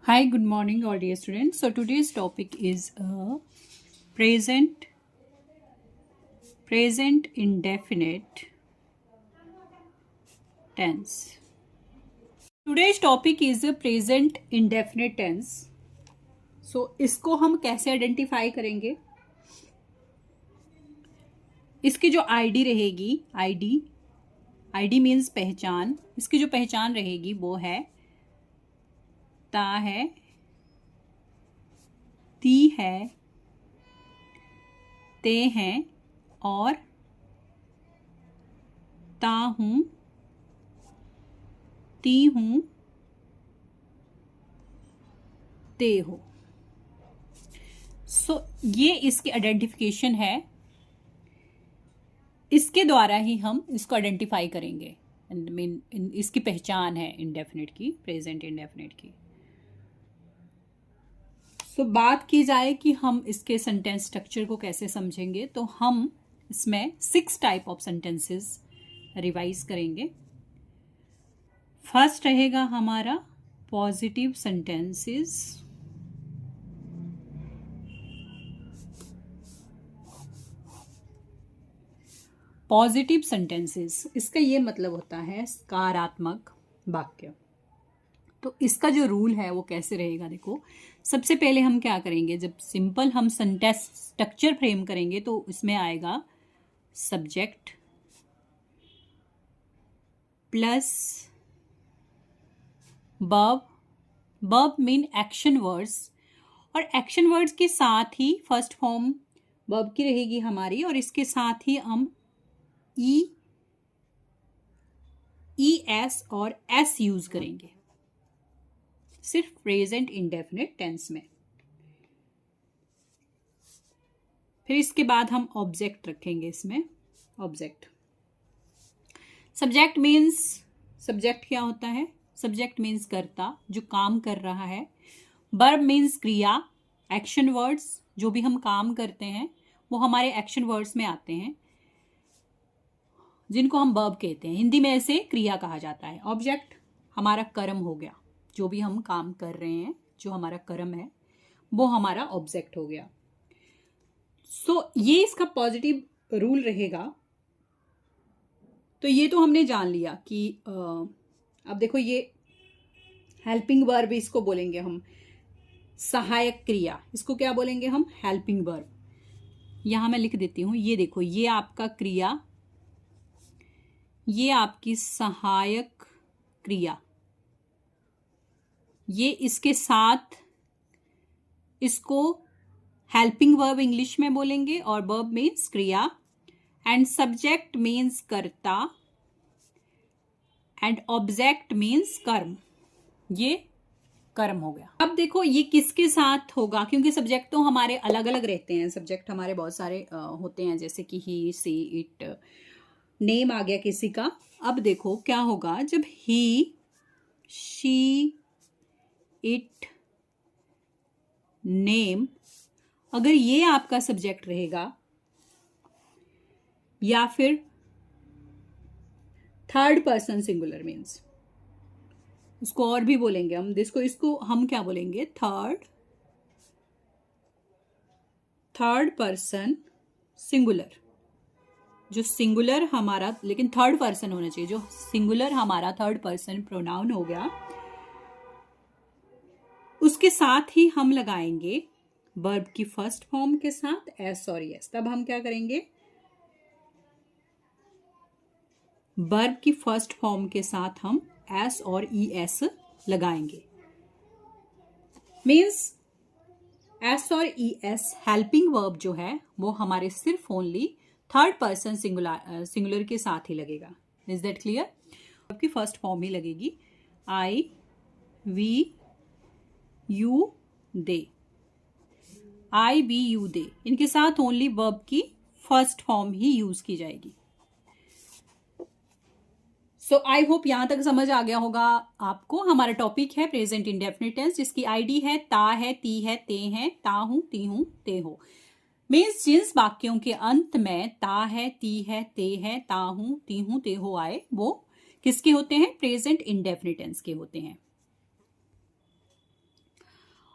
Hi, good morning, all dear students. So today's topic is present indefinite tense. Today's topic is present indefinite tense. So इसको हम कैसे identify करेंगे? इसकी जो ID रहेगी, ID means पहचान. इसकी जो पहचान रहेगी वो है ता है, ती है, ते हैं और ता हूं, ती हूं, ते हो. सो ये इसकी आइडेंटिफिकेशन है. इसके द्वारा ही हम इसको आइडेंटिफाई करेंगे. इसकी पहचान है इंडेफिनिट की, प्रेजेंट इंडेफिनिट की. सो बात की जाए कि हम इसके सेंटेंस स्ट्रक्चर को कैसे समझेंगे, तो हम इसमें 6 टाइप ऑफ सेंटेंसेस रिवाइज करेंगे. फर्स्ट रहेगा हमारा पॉजिटिव सेंटेंसेस. पॉजिटिव सेंटेंसेस, इसका ये मतलब होता है सकारात्मक वाक्य. तो इसका जो रूल है वो कैसे रहेगा, देखो. सबसे पहले हम क्या करेंगे, जब सिंपल हम सेंटेंस स्ट्रक्चर फ्रेम करेंगे तो इसमें आएगा subject plus verb mean action words, और एक्शन वर्ड्स के साथ ही फर्स्ट फॉर्म वर्ब की रहेगी हमारी, और इसके साथ ही हम ई एस और एस यूज करेंगे सिर्फ प्रेजेंट इंडेफिनिट टेंस में. फिर इसके बाद हम ऑब्जेक्ट रखेंगे इसमें. ऑब्जेक्ट, सब्जेक्ट मीन्स, सब्जेक्ट क्या होता है? सब्जेक्ट मीन्स कर्ता जो काम कर रहा है. वर्ब मीन्स क्रिया, एक्शन वर्ड्स जो भी हम काम करते हैं वो हमारे एक्शन वर्ड्स में आते हैं, जिनको हम वर्ब कहते हैं. हिंदी में इसे क्रिया कहा जाता है. ऑब्जेक्ट हमारा कर्म हो गया, जो भी हम काम कर रहे हैं, जो हमारा कर्म है वो हमारा ऑब्जेक्ट हो गया. सो ये इसका पॉजिटिव रूल रहेगा. तो ये तो हमने जान लिया कि अब देखो ये हेल्पिंग वर्ब, इसको बोलेंगे हम सहायक क्रिया. इसको क्या बोलेंगे हम? Helping verb. यहां मैं लिख देती हूं. ये देखो, ये आपका क्रिया, ये आपकी सहायक क्रिया. ये इसके साथ इसको हेल्पिंग वर्ब इंग्लिश में बोलेंगे, और वर्ब मीन्स क्रिया, एंड सब्जेक्ट मीन्स कर्ता, एंड ऑब्जेक्ट मीन्स कर्म. ये कर्म हो गया. अब देखो ये किसके साथ होगा, क्योंकि सब्जेक्ट तो हमारे अलग अलग रहते हैं. सब्जेक्ट हमारे बहुत सारे होते हैं, जैसे कि ही, सी, इट, नेम आ गया किसी का. अब देखो क्या होगा जब ही, शी, इट, नेम, अगर ये आपका सब्जेक्ट रहेगा, या फिर थर्ड पर्सन सिंगुलर मीन्स, इसको और भी बोलेंगे हम, इसको हम क्या बोलेंगे? Third person singular. जो सिंगुलर हमारा, लेकिन थर्ड पर्सन होना चाहिए, जो सिंगुलर हमारा थर्ड पर्सन प्रोनाउन हो गया, उसके साथ ही हम लगाएंगे वर्ब की फर्स्ट फॉर्म के साथ एस और एस. तब हम क्या करेंगे? वर्ब की फर्स्ट फॉर्म के साथ हम एस और ई एस लगाएंगे. मीन्स एस और ई एस हेल्पिंग वर्ब जो है वो हमारे सिर्फ ओनली थर्ड पर्सन सिंगुलर के साथ ही लगेगा. Is that clear? वर्ब की फर्स्ट फॉर्म ही लगेगी. I, we, you, they. I, we, you, they, इनके साथ ओनली वर्ब की फर्स्ट फॉर्म ही यूज की जाएगी. सो आई होप यहां तक समझ आ गया होगा आपको. हमारा टॉपिक है प्रेजेंट इंडेफिनिट टेंस, जिसकी आईडी है ता है, ती है, ते हैं, ता हूं, ती हूं, ते हो. मीन्स जिन वाक्यों के अंत में ता है, ती है, ते है, ता हूं, ती हूं, ते हो आए, वो किसके होते हैं? प्रेजेंट इंडेफिनिट टेंस के होते हैं.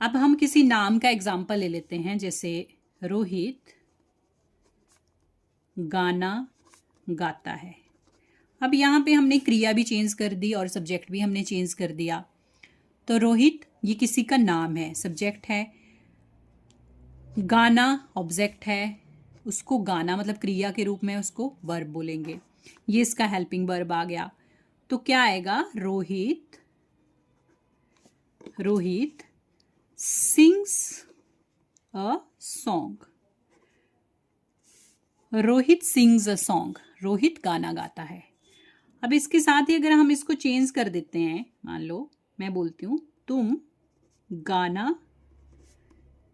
अब हम किसी नाम का एग्जाम्पल ले लेते हैं, जैसे रोहित गाना गाता है। अब यहाँ पे हमने क्रिया भी चेंज कर दी और सब्जेक्ट भी हमने चेंज कर दिया। तो रोहित ये किसी का नाम है, सब्जेक्ट है। गाना ऑब्जेक्ट है, उसको गाना मतलब क्रिया के रूप में उसको वर्ब बोलेंगे। ये इसका हेल्पिंग वर्ब आ गया। तो क्या आएगा, Rohit sings a song. Rohit sings a song, Rohit गाना गाता है। अब इसके साथ ही अगर हम इसको चेंज कर देते हैं, मान लो मैं बोलती हूँ तुम गाना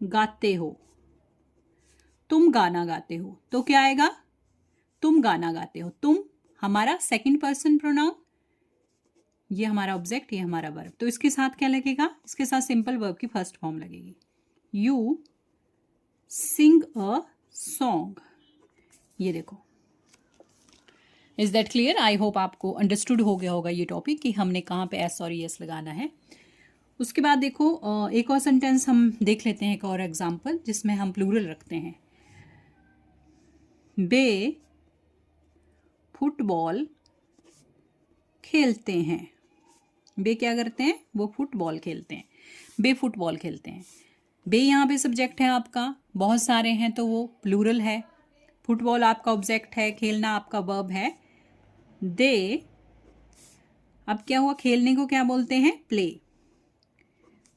गाते हो, तुम गाना गाते हो, तो क्या आएगा, तुम गाना गाते हो। तुम हमारा सेकंड पर्सन प्रोनाउन, ये हमारा ऑब्जेक्ट, ये हमारा वर्ब। तो इसके साथ क्या लगेगा, इसके साथ सिंपल वर्ब की फर्स्ट फॉर्म लगेगी, यू सिंग अ सॉन्ग। ये देखो, is that clear? I hope आपको अंडरस्टूड हो गया होगा ये टॉपिक कि हमने कहाँ पे एस और एस लगाना है। उसके बाद देखो एक और सेंटेंस हम देख लेते हैं, एक और एग्जाम्पल जिसमें हम प्लूरल रखते हैं। बे फुटबॉल खेलते हैं। बे क्या करते हैं, वो फुटबॉल खेलते हैं। बे फुटबॉल खेलते हैं। बे यहाँ पे सब्जेक्ट है आपका, बहुत सारे हैं तो वो प्लूरल है। फुटबॉल आपका ऑब्जेक्ट है, खेलना आपका वर्ब है। दे, अब क्या हुआ, खेलने को क्या बोलते हैं, play.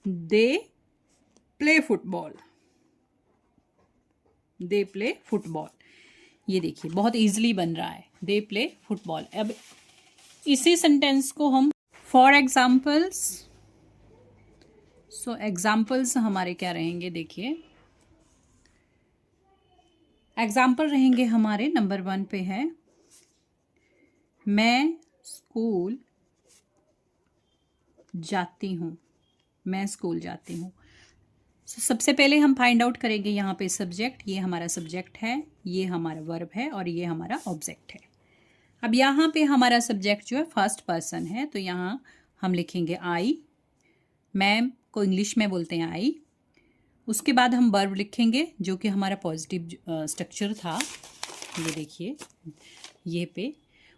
They play football, they play football. ये देखिए बहुत इजीली बन रहा है, दे प्ले फुटबॉल। अब इसी सेंटेंस को हम फॉर एग्जाम्पल्स, सो एग्जाम्पल्स हमारे क्या रहेंगे, देखिए एग्जाम्पल रहेंगे हमारे, नंबर 1 पे है मैं स्कूल जाती हूँ, मैं स्कूल जाती हूँ। सबसे पहले हम फाइंड आउट करेंगे यहाँ पे सब्जेक्ट, ये हमारा सब्जेक्ट है, ये हमारा वर्ब है और ये हमारा ऑब्जेक्ट है। अब यहाँ पे हमारा सब्जेक्ट जो है फर्स्ट पर्सन है, तो यहाँ हम लिखेंगे आई, मैम को इंग्लिश में बोलते हैं आई। उसके बाद हम वर्ब लिखेंगे जो कि हमारा पॉजिटिव स्ट्रक्चर था। ये देखिए, ये पे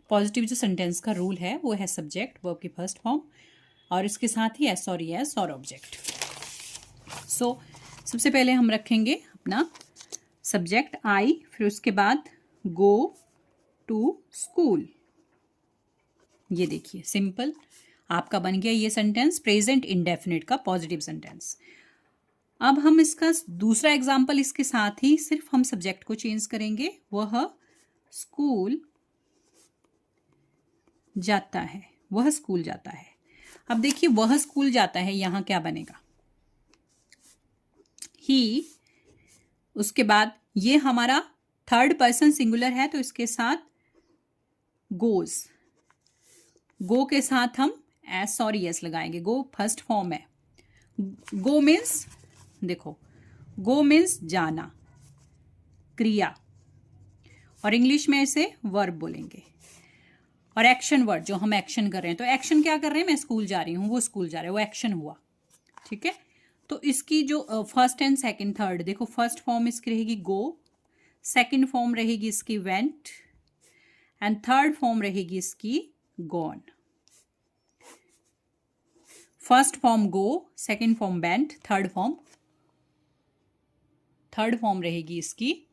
पॉजिटिव जो सेंटेंस का रूल है वो है सब्जेक्ट वर्ब की फर्स्ट फॉर्म और इसके साथ ही एस और एस और ऑब्जेक्ट। सो सबसे पहले हम रखेंगे अपना सब्जेक्ट आई, फिर उसके बाद गो टू स्कूल। ये देखिए सिंपल आपका बन गया ये सेंटेंस, प्रेजेंट इंडेफिनिट का पॉजिटिव सेंटेंस। अब हम इसका दूसरा एग्जाम्पल इसके साथ ही सिर्फ हम सब्जेक्ट को चेंज करेंगे, वह स्कूल जाता है, वह स्कूल जाता है। अब देखिए वह स्कूल जाता है, यहां क्या बनेगा, ही, उसके बाद ये हमारा थर्ड पर्सन सिंगुलर है तो इसके साथ गोज, गो के साथ हम एस और एस लगाएंगे, गो फर्स्ट फॉर्म है। गो मीन्स, देखो गो मीन्स जाना, क्रिया, और इंग्लिश में इसे वर्ब बोलेंगे। और एक्शन वर्ड, जो हम एक्शन कर रहे हैं, तो एक्शन क्या कर रहे हैं, मैं स्कूल जा रही हूँ, वो स्कूल जा रहा है, वो एक्शन हुआ। ठीक है, तो इसकी जो फर्स्ट एंड सेकंड थर्ड, देखो फर्स्ट फॉर्म इसकी रहेगी गो, सेकंड फॉर्म रहेगी इसकी वेंट एंड थर्ड फॉर्म रहेगी इसकी gone. First form go, second form went, third form रहेगी इसकी